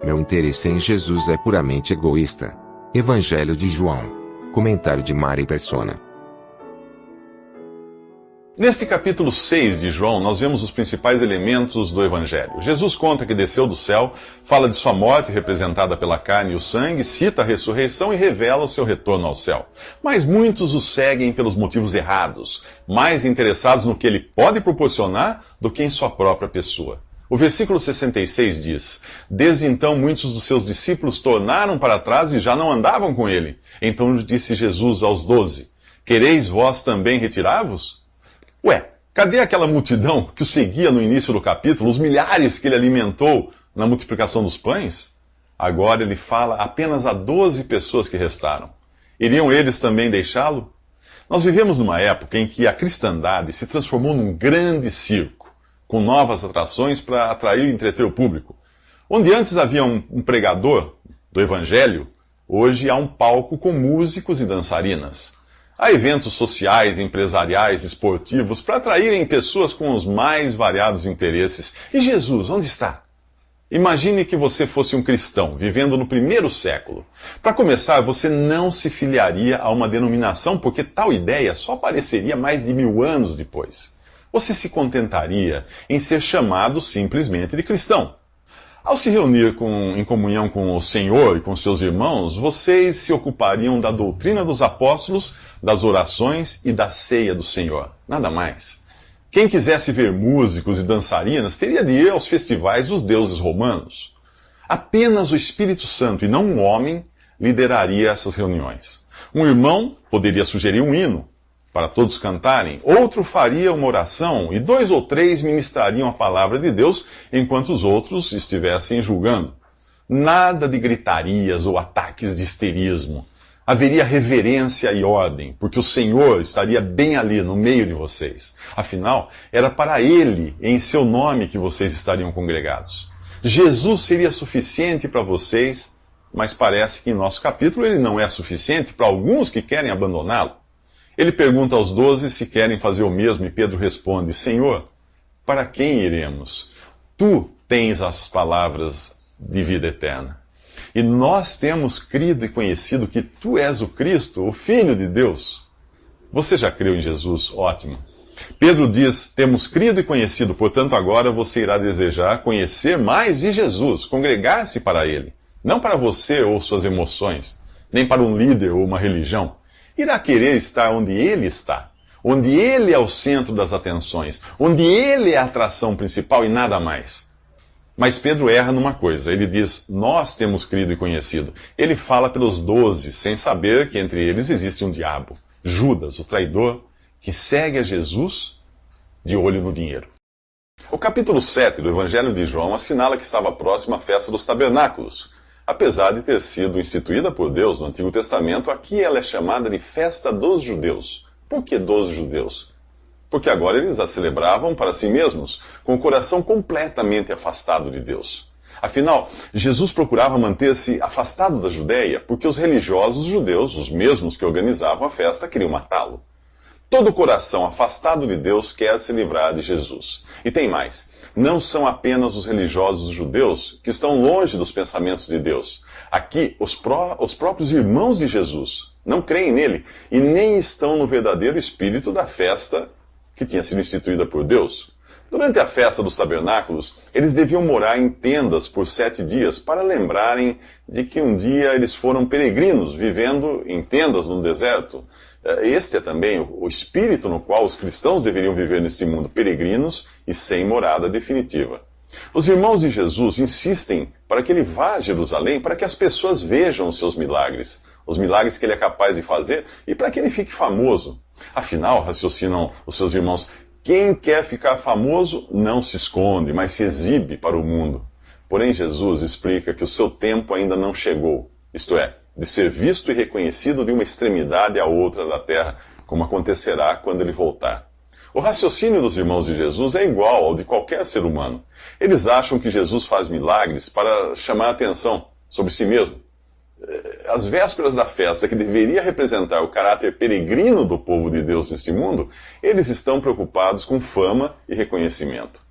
Meu interesse em Jesus é puramente egoísta. Evangelho de João. Comentário de Mari Persona. Neste capítulo 6 de João, nós vemos os principais elementos do Evangelho. Jesus conta que desceu do céu, fala de sua morte representada pela carne e o sangue, cita a ressurreição e revela o seu retorno ao céu. Mas muitos o seguem pelos motivos errados, mais interessados no que ele pode proporcionar do que em sua própria pessoa. O versículo 66 diz: Desde então muitos dos seus discípulos tornaram para trás e já não andavam com ele. Então disse Jesus aos 12: Quereis vós também retirar-vos? Ué, cadê aquela multidão que o seguia no início do capítulo, os milhares que ele alimentou na multiplicação dos pães? Agora ele fala apenas a 12 pessoas que restaram. Iriam eles também deixá-lo? Nós vivemos numa época em que a cristandade se transformou num grande circo, com novas atrações para atrair e entreter o público. Onde antes havia um pregador do evangelho, hoje há um palco com músicos e dançarinas. Há eventos sociais, empresariais, esportivos, para atraírem pessoas com os mais variados interesses. E Jesus, onde está? Imagine que você fosse um cristão, vivendo no primeiro século. Para começar, você não se filiaria a uma denominação, porque tal ideia só apareceria mais de 1000 anos depois. Você se contentaria em ser chamado simplesmente de cristão. Ao se reunir em comunhão com o Senhor e com seus irmãos, vocês se ocupariam da doutrina dos apóstolos, das orações e da ceia do Senhor. Nada mais. Quem quisesse ver músicos e dançarinas teria de ir aos festivais dos deuses romanos. Apenas o Espírito Santo e não um homem lideraria essas reuniões. Um irmão poderia sugerir um hino para todos cantarem, outro faria uma oração e 2 ou 3 ministrariam a palavra de Deus enquanto os outros estivessem julgando. Nada de gritarias ou ataques de histerismo. Haveria reverência e ordem, porque o Senhor estaria bem ali no meio de vocês. Afinal, era para Ele, em seu nome, que vocês estariam congregados. Jesus seria suficiente para vocês, mas parece que em nosso capítulo ele não é suficiente para alguns que querem abandoná-lo. Ele pergunta aos 12 se querem fazer o mesmo e Pedro responde: Senhor, para quem iremos? Tu tens as palavras de vida eterna. E nós temos crido e conhecido que Tu és o Cristo, o Filho de Deus. Você já creu em Jesus? Ótimo. Pedro diz: temos crido e conhecido, portanto agora você irá desejar conhecer mais de Jesus, congregar-se para Ele. Não para você ou suas emoções, nem para um líder ou uma religião. Irá querer estar onde Ele está, onde Ele é o centro das atenções, onde Ele é a atração principal e nada mais. Mas Pedro erra numa coisa, ele diz: nós temos crido e conhecido. Ele fala pelos 12, sem saber que entre eles existe um diabo, Judas, o traidor, que segue a Jesus de olho no dinheiro. O capítulo 7 do Evangelho de João assinala que estava próxima a festa dos tabernáculos. Apesar de ter sido instituída por Deus no Antigo Testamento, aqui ela é chamada de festa dos judeus. Por que dos judeus? Porque agora eles a celebravam para si mesmos, com o coração completamente afastado de Deus. Afinal, Jesus procurava manter-se afastado da Judéia, porque os religiosos judeus, os mesmos que organizavam a festa, queriam matá-lo. Todo coração afastado de Deus quer se livrar de Jesus. E tem mais, não são apenas os religiosos judeus que estão longe dos pensamentos de Deus. Aqui, os próprios irmãos de Jesus não creem nele e nem estão no verdadeiro espírito da festa que tinha sido instituída por Deus. Durante a festa dos tabernáculos, eles deviam morar em tendas por 7 dias para lembrarem de que um dia eles foram peregrinos, vivendo em tendas no deserto. Este é também o espírito no qual os cristãos deveriam viver neste mundo, peregrinos e sem morada definitiva. Os irmãos de Jesus insistem para que ele vá a Jerusalém, para que as pessoas vejam os seus milagres, os milagres que ele é capaz de fazer, e para que ele fique famoso. Afinal, raciocinam os seus irmãos, quem quer ficar famoso não se esconde, mas se exibe para o mundo. Porém, Jesus explica que o seu tempo ainda não chegou, isto é, de ser visto e reconhecido de uma extremidade à outra da terra, como acontecerá quando ele voltar. O raciocínio dos irmãos de Jesus é igual ao de qualquer ser humano. Eles acham que Jesus faz milagres para chamar a atenção sobre si mesmo. Às vésperas da festa, que deveria representar o caráter peregrino do povo de Deus neste mundo, eles estão preocupados com fama e reconhecimento.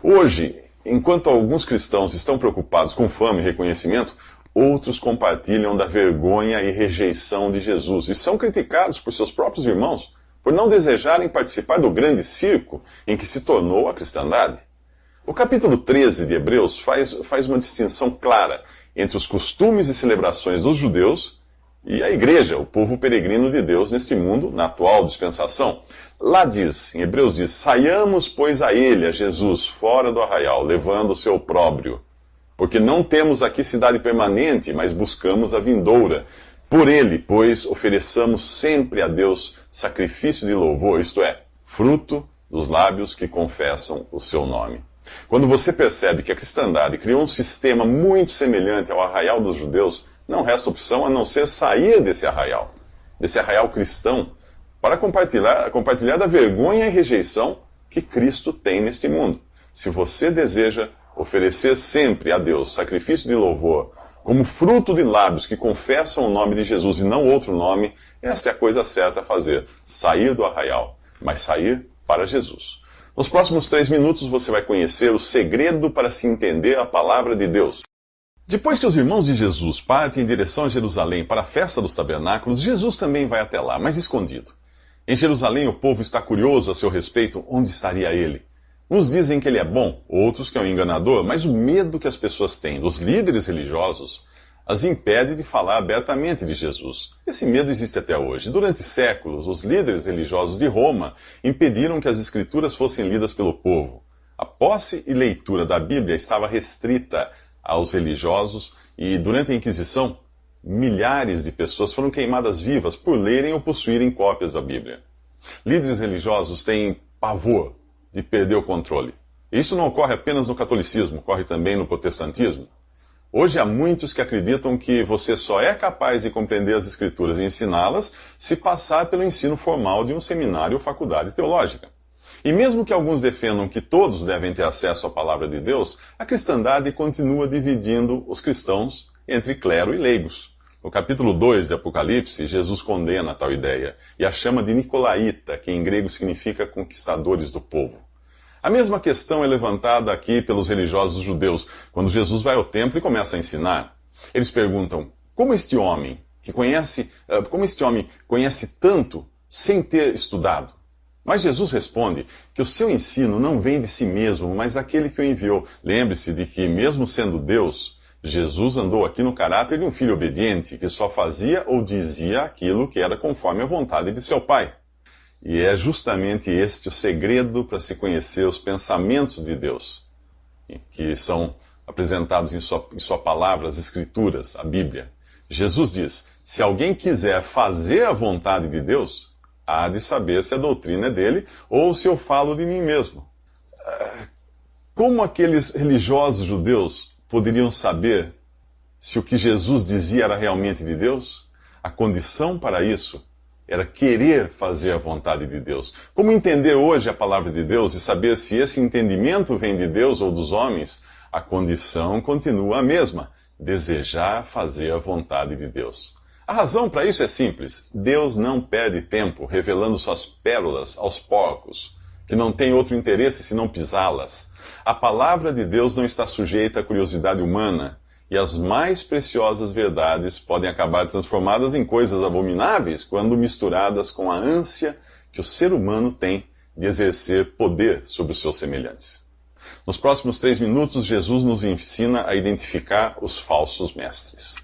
Hoje, Enquanto alguns cristãos estão preocupados com fama e reconhecimento, outros compartilham da vergonha e rejeição de Jesus e são criticados por seus próprios irmãos por não desejarem participar do grande circo em que se tornou a cristandade. O capítulo 13 de Hebreus faz uma distinção clara entre os costumes e celebrações dos judeus e a igreja, o povo peregrino de Deus neste mundo, na atual dispensação. Lá diz, em Hebreus diz, saiamos, pois, a ele, a Jesus, fora do arraial, levando o seu opróbrio. Porque não temos aqui cidade permanente, mas buscamos a vindoura. Por ele, pois, ofereçamos sempre a Deus sacrifício de louvor, isto é, fruto dos lábios que confessam o seu nome. Quando você percebe que a cristandade criou um sistema muito semelhante ao arraial dos judeus, não resta opção a não ser sair desse arraial cristão, para compartilhar da vergonha e rejeição que Cristo tem neste mundo. Se você deseja oferecer sempre a Deus sacrifício de louvor, como fruto de lábios que confessam o nome de Jesus e não outro nome, essa é a coisa certa a fazer. Sair do arraial, mas sair para Jesus. Nos próximos 3 minutos você vai conhecer o segredo para se entender a palavra de Deus. Depois que os irmãos de Jesus partem em direção a Jerusalém para a festa dos tabernáculos, Jesus também vai até lá, mas escondido. Em Jerusalém o povo está curioso a seu respeito, onde estaria ele? Uns dizem que ele é bom, outros que é um enganador, mas o medo que as pessoas têm dos líderes religiosos as impede de falar abertamente de Jesus. Esse medo existe até hoje. Durante séculos, os líderes religiosos de Roma impediram que as escrituras fossem lidas pelo povo. A posse e leitura da Bíblia estava restrita aos religiosos e, durante a Inquisição, milhares de pessoas foram queimadas vivas por lerem ou possuírem cópias da Bíblia. Líderes religiosos têm pavor de perder o controle. Isso não ocorre apenas no catolicismo, ocorre também no protestantismo. Hoje há muitos que acreditam que você só é capaz de compreender as Escrituras e ensiná-las se passar pelo ensino formal de um seminário ou faculdade teológica. E mesmo que alguns defendam que todos devem ter acesso à palavra de Deus, a cristandade continua dividindo os cristãos entre clero e leigos. No capítulo 2 de Apocalipse, Jesus condena tal ideia e a chama de nicolaíta, que em grego significa conquistadores do povo. A mesma questão é levantada aqui pelos religiosos judeus, quando Jesus vai ao templo e começa a ensinar. Eles perguntam, como este homem conhece tanto sem ter estudado? Mas Jesus responde que o seu ensino não vem de si mesmo, mas daquele que o enviou. Lembre-se de que, mesmo sendo Deus, Jesus andou aqui no caráter de um filho obediente, que só fazia ou dizia aquilo que era conforme a vontade de seu Pai. E é justamente este o segredo para se conhecer os pensamentos de Deus, que são apresentados em sua palavra, as Escrituras, a Bíblia. Jesus diz, se alguém quiser fazer a vontade de Deus, há de saber se a doutrina é dele ou se eu falo de mim mesmo. Como aqueles religiosos judeus poderiam saber se o que Jesus dizia era realmente de Deus? A condição para isso era querer fazer a vontade de Deus. Como entender hoje a palavra de Deus e saber se esse entendimento vem de Deus ou dos homens? A condição continua a mesma, desejar fazer a vontade de Deus. A razão para isso é simples. Deus não perde tempo revelando suas pérolas aos porcos, que não têm outro interesse senão pisá-las. A palavra de Deus não está sujeita à curiosidade humana, e as mais preciosas verdades podem acabar transformadas em coisas abomináveis quando misturadas com a ânsia que o ser humano tem de exercer poder sobre os seus semelhantes. Nos próximos 3 minutos, Jesus nos ensina a identificar os falsos mestres.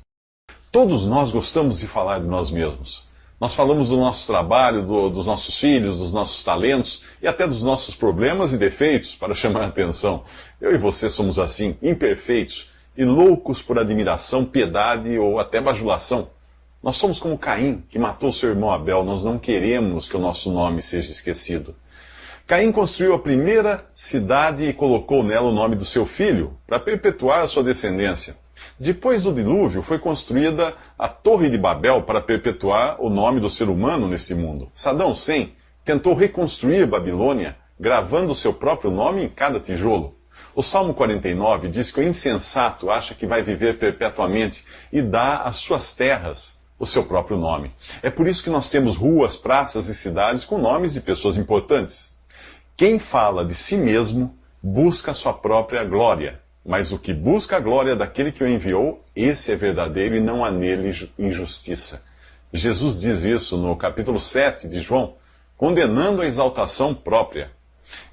Todos nós gostamos de falar de nós mesmos. Nós falamos do nosso trabalho, dos nossos filhos, dos nossos talentos e até dos nossos problemas e defeitos para chamar a atenção. Eu e você somos assim, imperfeitos e loucos por admiração, piedade ou até bajulação. Nós somos como Caim, que matou seu irmão Abel. Nós não queremos que o nosso nome seja esquecido. Caim construiu a primeira cidade e colocou nela o nome do seu filho, para perpetuar a sua descendência. Depois do dilúvio, foi construída a Torre de Babel para perpetuar o nome do ser humano nesse mundo. Saddam Hussein tentou reconstruir Babilônia, gravando o seu próprio nome em cada tijolo. O Salmo 49 diz que o insensato acha que vai viver perpetuamente e dá às suas terras o seu próprio nome. É por isso que nós temos ruas, praças e cidades com nomes de pessoas importantes. Quem fala de si mesmo busca a sua própria glória. Mas o que busca a glória daquele que o enviou, esse é verdadeiro e não há nele injustiça. Jesus diz isso no capítulo 7 de João, condenando a exaltação própria.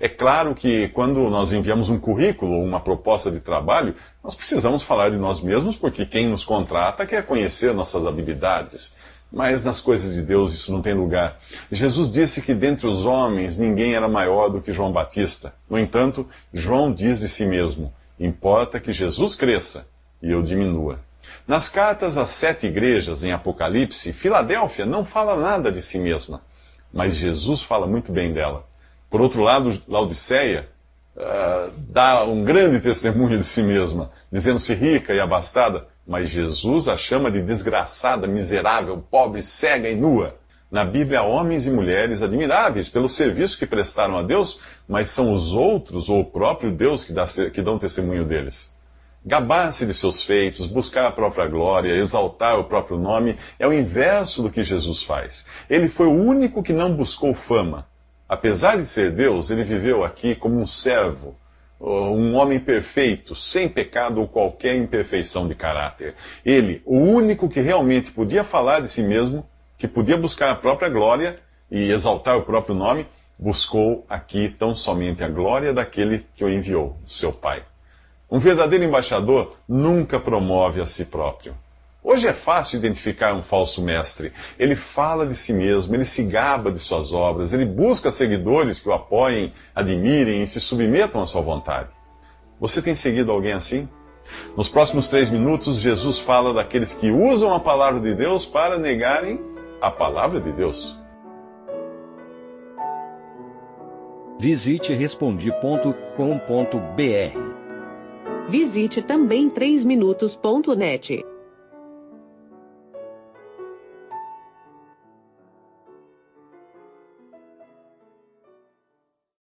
É claro que quando nós enviamos um currículo ou uma proposta de trabalho, nós precisamos falar de nós mesmos, porque quem nos contrata quer conhecer nossas habilidades. Mas nas coisas de Deus isso não tem lugar. Jesus disse que dentre os homens ninguém era maior do que João Batista. No entanto, João diz de si mesmo: importa que Jesus cresça e eu diminua. Nas cartas às 7 igrejas em Apocalipse, Filadélfia não fala nada de si mesma, mas Jesus fala muito bem dela. Por outro lado, Laodiceia dá um grande testemunho de si mesma, dizendo-se rica e abastada, mas Jesus a chama de desgraçada, miserável, pobre, cega e nua. Na Bíblia há homens e mulheres admiráveis pelo serviço que prestaram a Deus, mas são os outros ou o próprio Deus que dão testemunho deles. Gabar-se de seus feitos, buscar a própria glória, exaltar o próprio nome, é o inverso do que Jesus faz. Ele foi o único que não buscou fama. Apesar de ser Deus, ele viveu aqui como um servo, um homem perfeito, sem pecado ou qualquer imperfeição de caráter. Ele, o único que realmente podia falar de si mesmo, que podia buscar a própria glória e exaltar o próprio nome, buscou aqui tão somente a glória daquele que o enviou, seu Pai. Um verdadeiro embaixador nunca promove a si próprio. Hoje é fácil identificar um falso mestre. Ele fala de si mesmo, ele se gaba de suas obras, ele busca seguidores que o apoiem, admirem e se submetam à sua vontade. Você tem seguido alguém assim? Nos próximos 3 minutos, Jesus fala daqueles que usam a palavra de Deus para negarem a palavra de Deus. Visite Respondi.com.br. Visite também 3minutos.net.